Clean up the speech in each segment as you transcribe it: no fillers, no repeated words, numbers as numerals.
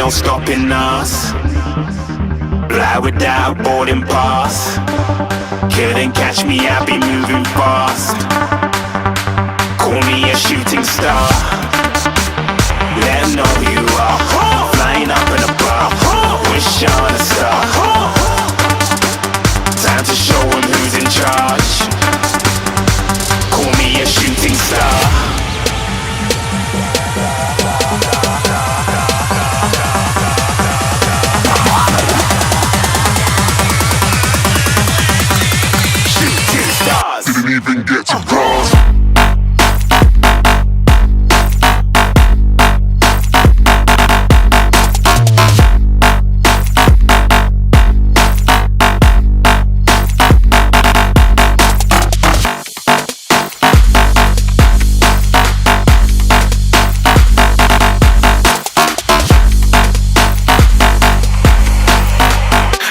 no stopping us. Fly without boarding pass. Couldn't catch me, I'll be moving fast. Call me a shooting star. Let 'em know who you are. Flying up in a bar. Wish on a star. Time to show 'em who's in charge. Call me a shooting star. Didn't even get to cross.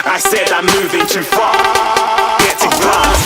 I said I'm moving too far. Get to glass.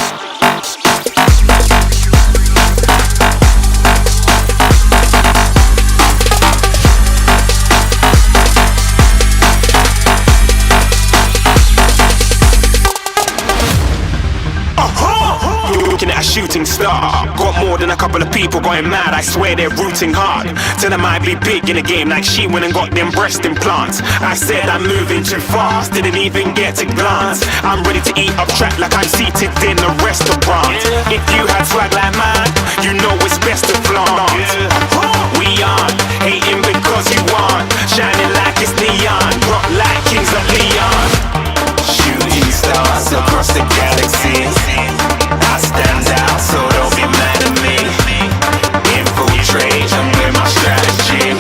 Looking at a shooting star. Got more than a couple of people going mad. I swear they're rooting hard. Tell them I'd be big in the game like she went and got them breast implants. I said I'm moving too fast. Didn't even get a glance. I'm ready to eat up track like I'm seated in a restaurant. If you had swag like mine, you know it's best to flaunt. We aren't hating because you aren't. Shining like it's neon. Rock like kings of Leon. Shooting stars across the galaxy. I stand out, so don't be mad at me. Infiltrate, I'm with my strategy.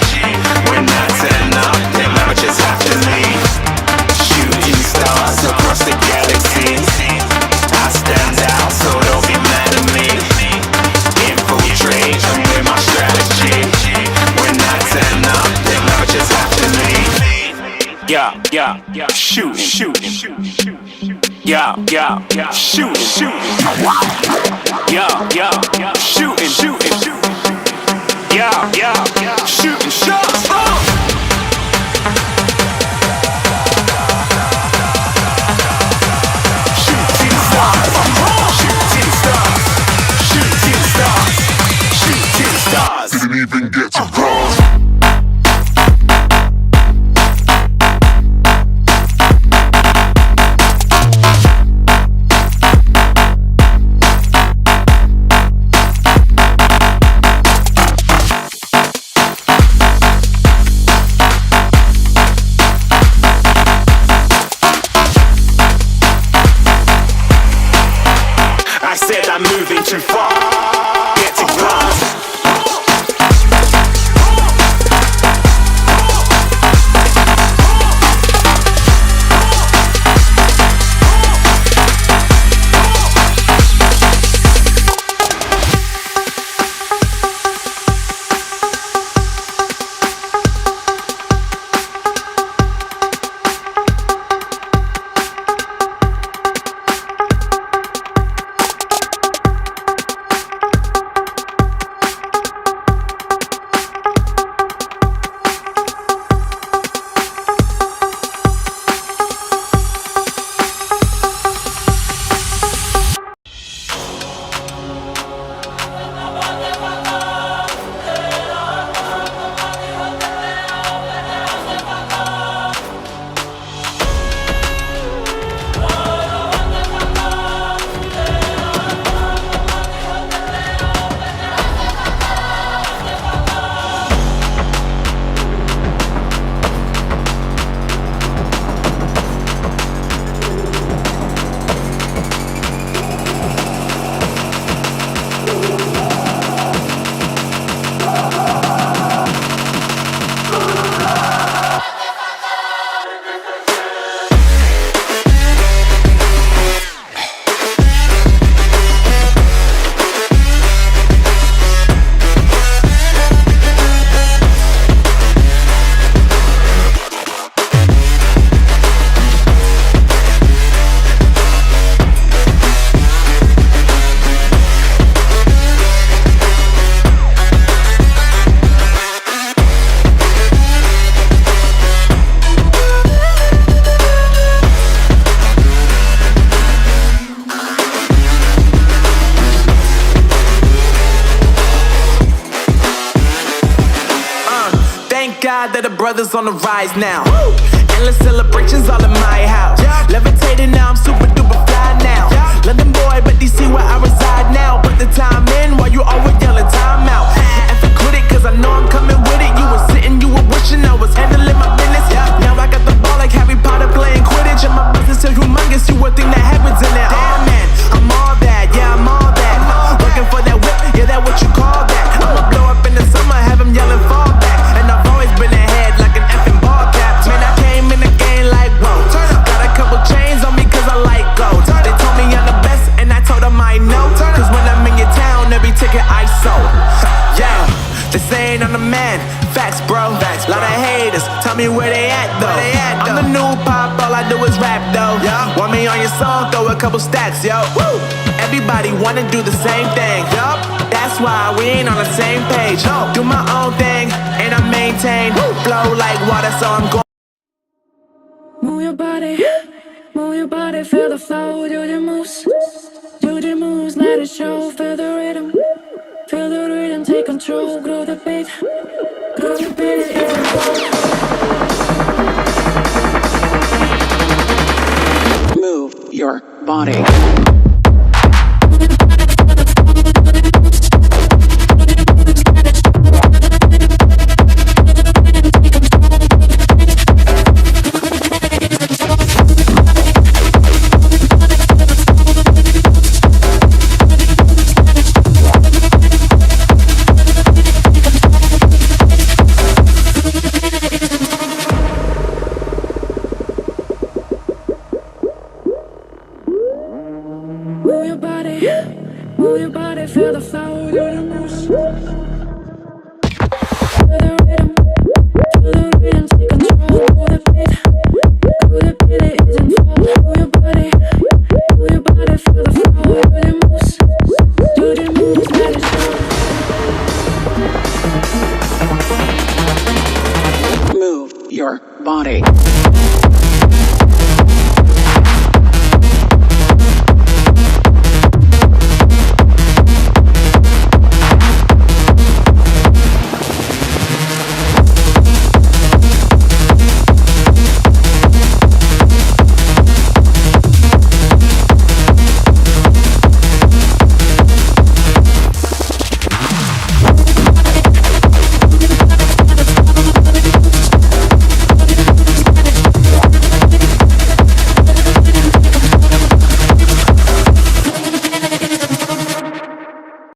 When I turn up, then amateurs have to leave. Shooting stars across the galaxy. I stand out, so don't be mad at me. Infiltrate, I'm with my strategy. When I turn up, then amateurs have to leave. Yeah, shooting. Yeah, shooting. Yeah, shooting. Yeah, shooting shots. Shooting stars. Didn't even get to cross. I said I'm moving too far. Get to glass. that the brothers on the rise now. Endless celebrations all in my house. Levitating now, I'm super duper fly now. London boy, but DC where I reside now. Put the time in while you always yelling time out. And for quit it, cause I know I'm coming with it. You were sitting, you were wishing I was handling my business. Now I got the ball like Harry Potter playing Quidditch. And my business is humongous, you would think that happens in there. Damn man, I'm all that, yeah I'm all that. Working for that whip, yeah that what you call that. I'ma blow up in the summer, have him yelling fall back. And I've always been ahead like an effing ball cap. Man, I came in the game like whoa. Got a couple chains on me cause I like gold. They told me I'm the best and I told them I know. Cause when I'm in your town, every ticket I sold. Yeah, they saying I'm the man. Facts, bro. Lot of haters, tell me where they at though. I'm the new pop, all I do is rap though. Want me on your song, throw a couple stacks, yo. Woo! Everybody wanna do the same thing. Yup, that's why we ain't on the same page. Do my own thing, and I maintain. Flow like water, so I'm going. Move your body, feel the flow, do the moves, let it show, feel the rhythm, take control, grow the beat, Move your body. Move your body, feel the flow, do the moves, feel the rhythm.